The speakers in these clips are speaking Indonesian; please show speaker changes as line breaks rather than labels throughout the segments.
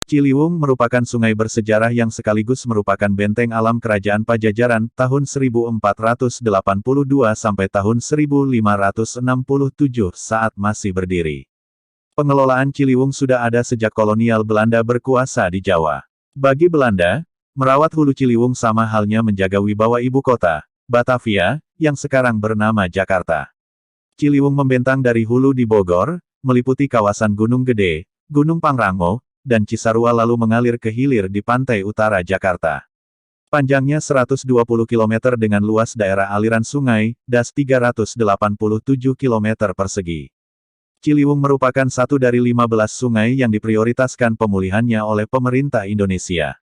Ciliwung merupakan sungai bersejarah yang sekaligus merupakan benteng alam Kerajaan Pajajaran tahun 1482 sampai tahun 1567 saat masih berdiri. Pengelolaan Ciliwung sudah ada sejak kolonial Belanda berkuasa di Jawa. Bagi Belanda, merawat hulu Ciliwung sama halnya menjaga wibawa ibu kota, Batavia, yang sekarang bernama Jakarta. Ciliwung membentang dari hulu di Bogor, meliputi kawasan Gunung Gede, Gunung Pangrango, dan Cisarua lalu mengalir ke hilir di pantai utara Jakarta. Panjangnya 120 km dengan luas daerah aliran sungai, das 387 km persegi. Ciliwung merupakan satu dari 15 sungai yang diprioritaskan pemulihannya oleh pemerintah Indonesia.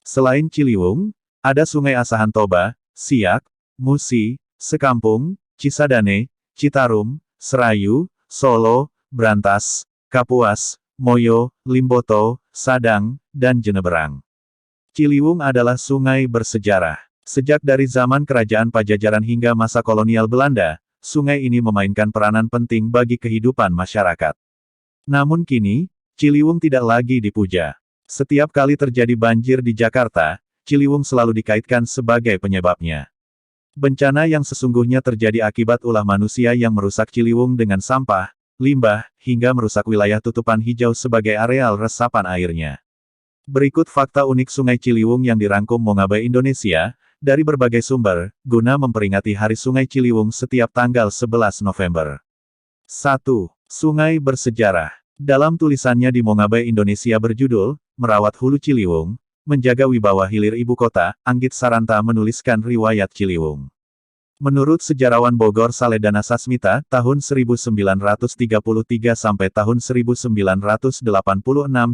Selain Ciliwung, ada Sungai Asahan Toba, Siak, Musi, Sekampung, Cisadane, Citarum, Serayu, Solo, Brantas, Kapuas, Moyo, Limboto, Sadang, dan Jeneberang. Ciliwung adalah sungai bersejarah. Sejak dari zaman Kerajaan Pajajaran hingga masa kolonial Belanda, sungai ini memainkan peranan penting bagi kehidupan masyarakat. Namun kini, Ciliwung tidak lagi dipuja. Setiap kali terjadi banjir di Jakarta, Ciliwung selalu dikaitkan sebagai penyebabnya. Bencana yang sesungguhnya terjadi akibat ulah manusia yang merusak Ciliwung dengan sampah, limbah, hingga merusak wilayah tutupan hijau sebagai areal resapan airnya. Berikut fakta unik Sungai Ciliwung yang dirangkum Mongabai Indonesia, dari berbagai sumber, guna memperingati Hari Sungai Ciliwung setiap tanggal 11 November. 1. Sungai bersejarah. Dalam tulisannya di Mongabai Indonesia berjudul, Merawat Hulu Ciliwung, Menjaga Wibawa Hilir Ibu Kota, Anggit Saranta menuliskan riwayat Ciliwung. Menurut sejarawan Bogor Saledana Sasmita, tahun 1933 sampai tahun 1986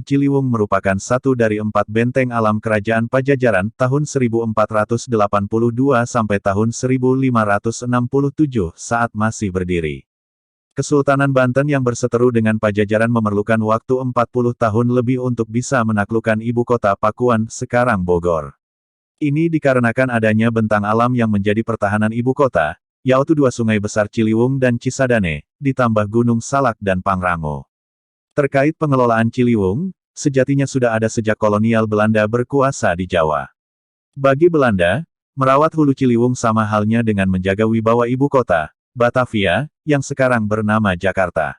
Ciliwung merupakan satu dari 4 benteng alam Kerajaan Pajajaran tahun 1482 sampai tahun 1567 saat masih berdiri. Kesultanan Banten yang berseteru dengan Pajajaran memerlukan waktu 40 tahun lebih untuk bisa menaklukkan ibu kota Pakuan, sekarang Bogor. Ini dikarenakan adanya bentang alam yang menjadi pertahanan ibu kota, yaitu 2 sungai besar Ciliwung dan Cisadane, ditambah Gunung Salak dan Pangrango. Terkait pengelolaan Ciliwung, sejatinya sudah ada sejak kolonial Belanda berkuasa di Jawa. Bagi Belanda, merawat hulu Ciliwung sama halnya dengan menjaga wibawa ibu kota, Batavia, yang sekarang bernama Jakarta.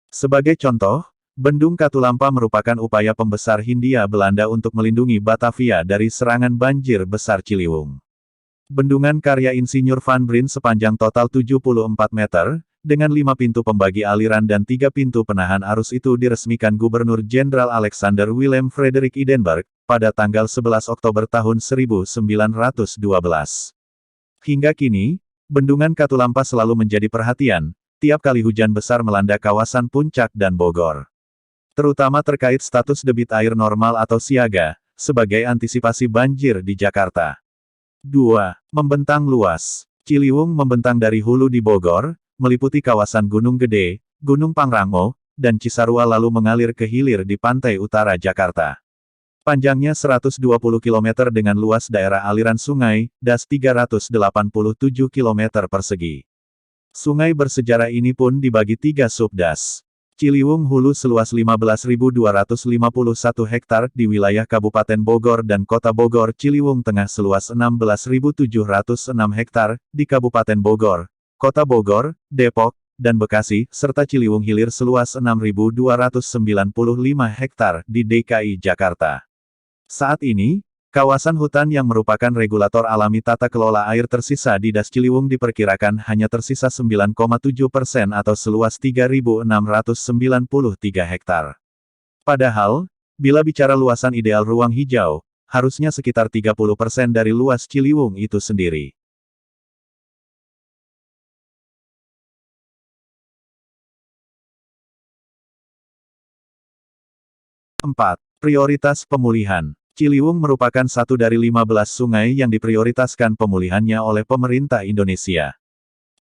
Sebagai contoh, Bendung Katulampa merupakan upaya pembesar Hindia Belanda untuk melindungi Batavia dari serangan banjir besar Ciliwung. Bendungan karya Insinyur Van Brien sepanjang total 74 meter, dengan 5 pintu pembagi aliran dan 3 pintu penahan arus itu diresmikan Gubernur Jenderal Alexander Willem Frederik Idenburg, pada tanggal 11 Oktober tahun 1912. Hingga kini, Bendungan Katulampa selalu menjadi perhatian, tiap kali hujan besar melanda kawasan Puncak dan Bogor. Terutama terkait status debit air normal atau siaga, sebagai antisipasi banjir di Jakarta. 2. Membentang luas. Ciliwung membentang dari hulu di Bogor, meliputi kawasan Gunung Gede, Gunung Pangrango, dan Cisarua lalu mengalir ke hilir di pantai utara Jakarta. Panjangnya 120 km dengan luas daerah aliran sungai, das 387 km persegi. Sungai bersejarah ini pun dibagi 3 subdas. Ciliwung Hulu seluas 15.251 hektar di wilayah Kabupaten Bogor dan Kota Bogor. Ciliwung Tengah seluas 16.706 hektar di Kabupaten Bogor, Kota Bogor, Depok, dan Bekasi, serta Ciliwung Hilir seluas 6.295 hektar di DKI Jakarta. Saat ini, kawasan hutan yang merupakan regulator alami tata kelola air tersisa di Das Ciliwung diperkirakan hanya tersisa 9,7% atau seluas 3.693 hektar. Padahal, bila bicara luasan ideal ruang hijau, harusnya sekitar 30% dari luas Ciliwung itu sendiri. Empat. Prioritas pemulihan. Ciliwung merupakan satu dari 15 sungai yang diprioritaskan pemulihannya oleh pemerintah Indonesia.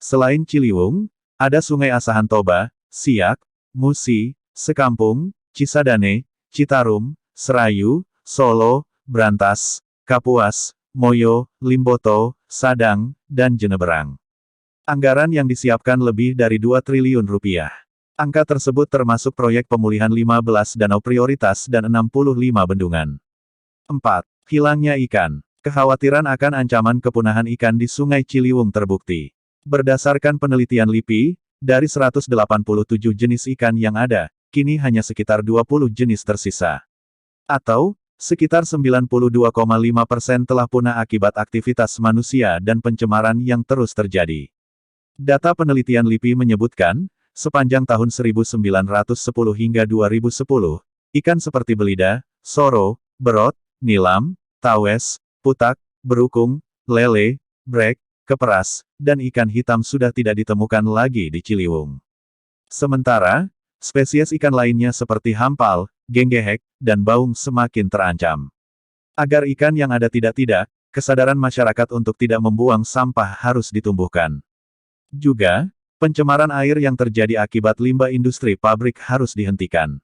Selain Ciliwung, ada Sungai Asahan Toba, Siak, Musi, Sekampung, Cisadane, Citarum, Serayu, Solo, Brantas, Kapuas, Moyo, Limboto, Sadang, dan Jeneberang. Anggaran yang disiapkan lebih dari 2 triliun rupiah. Angka tersebut termasuk proyek pemulihan 15 danau prioritas dan 65 bendungan. 4. Hilangnya ikan. Kekhawatiran akan ancaman kepunahan ikan di Sungai Ciliwung terbukti. Berdasarkan penelitian LIPI, dari 187 jenis ikan yang ada, kini hanya sekitar 20 jenis tersisa. Atau, sekitar 92,5% telah punah akibat aktivitas manusia dan pencemaran yang terus terjadi. Data penelitian LIPI menyebutkan, sepanjang tahun 1910 hingga 2010, ikan seperti belida, soro, berot, nilam, tawes, putak, berukung, lele, brek, keperas, dan ikan hitam sudah tidak ditemukan lagi di Ciliwung. Sementara, spesies ikan lainnya seperti hampal, genggehek, dan baung semakin terancam. Agar ikan yang ada tidak, kesadaran masyarakat untuk tidak membuang sampah harus ditumbuhkan. Juga, pencemaran air yang terjadi akibat limbah industri pabrik harus dihentikan.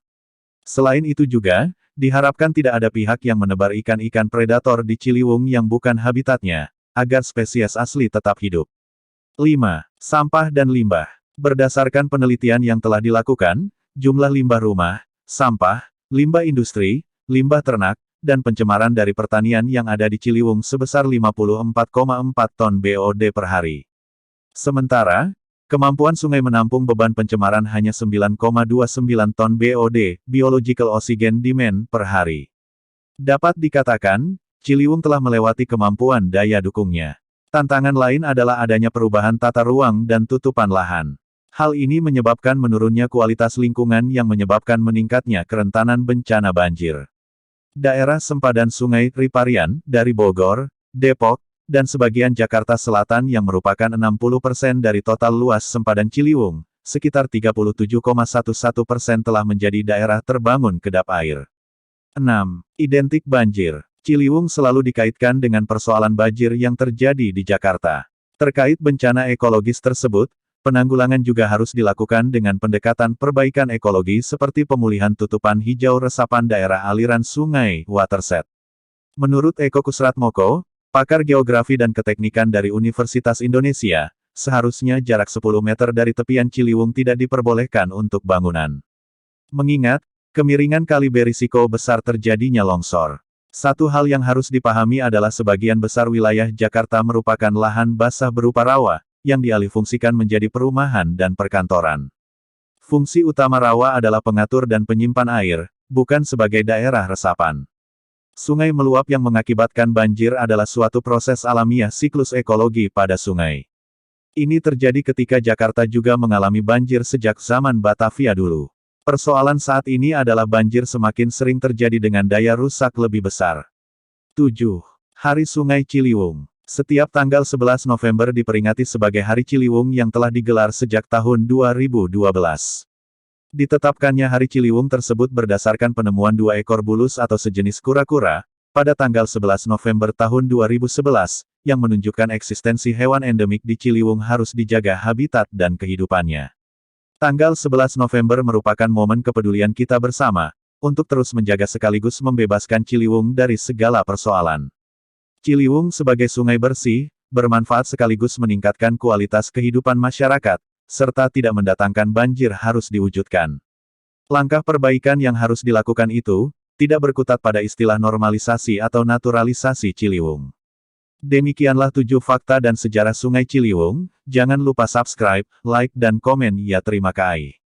Selain itu juga, diharapkan tidak ada pihak yang menebar ikan-ikan predator di Ciliwung yang bukan habitatnya, agar spesies asli tetap hidup. 5. Sampah dan limbah. Berdasarkan penelitian yang telah dilakukan, jumlah limbah rumah, sampah, limbah industri, limbah ternak, dan pencemaran dari pertanian yang ada di Ciliwung sebesar 54,4 ton BOD per hari. Sementara, kemampuan sungai menampung beban pencemaran hanya 9,29 ton BOD, Biological Oxygen Demand, per hari. Dapat dikatakan, Ciliwung telah melewati kemampuan daya dukungnya. Tantangan lain adalah adanya perubahan tata ruang dan tutupan lahan. Hal ini menyebabkan menurunnya kualitas lingkungan yang menyebabkan meningkatnya kerentanan bencana banjir. Daerah sempadan Sungai Riparian, dari Bogor, Depok, dan sebagian Jakarta Selatan yang merupakan 60% dari total luas sempadan Ciliwung, sekitar 37,11% telah menjadi daerah terbangun kedap air. 6. Identik banjir. Ciliwung selalu dikaitkan dengan persoalan banjir yang terjadi di Jakarta. Terkait bencana ekologis tersebut, penanggulangan juga harus dilakukan dengan pendekatan perbaikan ekologi seperti pemulihan tutupan hijau resapan daerah aliran sungai, watershed. Menurut Eko Kusratmoko, pakar geografi dan keteknikan dari Universitas Indonesia, seharusnya jarak 10 meter dari tepian Ciliwung tidak diperbolehkan untuk bangunan. Mengingat, kemiringan kali berisiko besar terjadinya longsor. Satu hal yang harus dipahami adalah sebagian besar wilayah Jakarta merupakan lahan basah berupa rawa, yang dialihfungsikan menjadi perumahan dan perkantoran. Fungsi utama rawa adalah pengatur dan penyimpan air, bukan sebagai daerah resapan. Sungai meluap yang mengakibatkan banjir adalah suatu proses alamiah siklus ekologi pada sungai. Ini terjadi ketika Jakarta juga mengalami banjir sejak zaman Batavia dulu. Persoalan saat ini adalah banjir semakin sering terjadi dengan daya rusak lebih besar. 7. Hari Sungai Ciliwung. Setiap tanggal 11 November diperingati sebagai Hari Ciliwung yang telah digelar sejak tahun 2012. Ditetapkannya Hari Ciliwung tersebut berdasarkan penemuan 2 ekor bulus atau sejenis kura-kura, pada tanggal 11 November tahun 2011, yang menunjukkan eksistensi hewan endemik di Ciliwung harus dijaga habitat dan kehidupannya. Tanggal 11 November merupakan momen kepedulian kita bersama, untuk terus menjaga sekaligus membebaskan Ciliwung dari segala persoalan. Ciliwung sebagai sungai bersih, bermanfaat sekaligus meningkatkan kualitas kehidupan masyarakat, serta tidak mendatangkan banjir harus diwujudkan. Langkah perbaikan yang harus dilakukan itu, tidak berkutat pada istilah normalisasi atau naturalisasi Ciliwung. Demikianlah 7 fakta dan sejarah Sungai Ciliwung, jangan lupa subscribe, like dan komen ya terima kasih.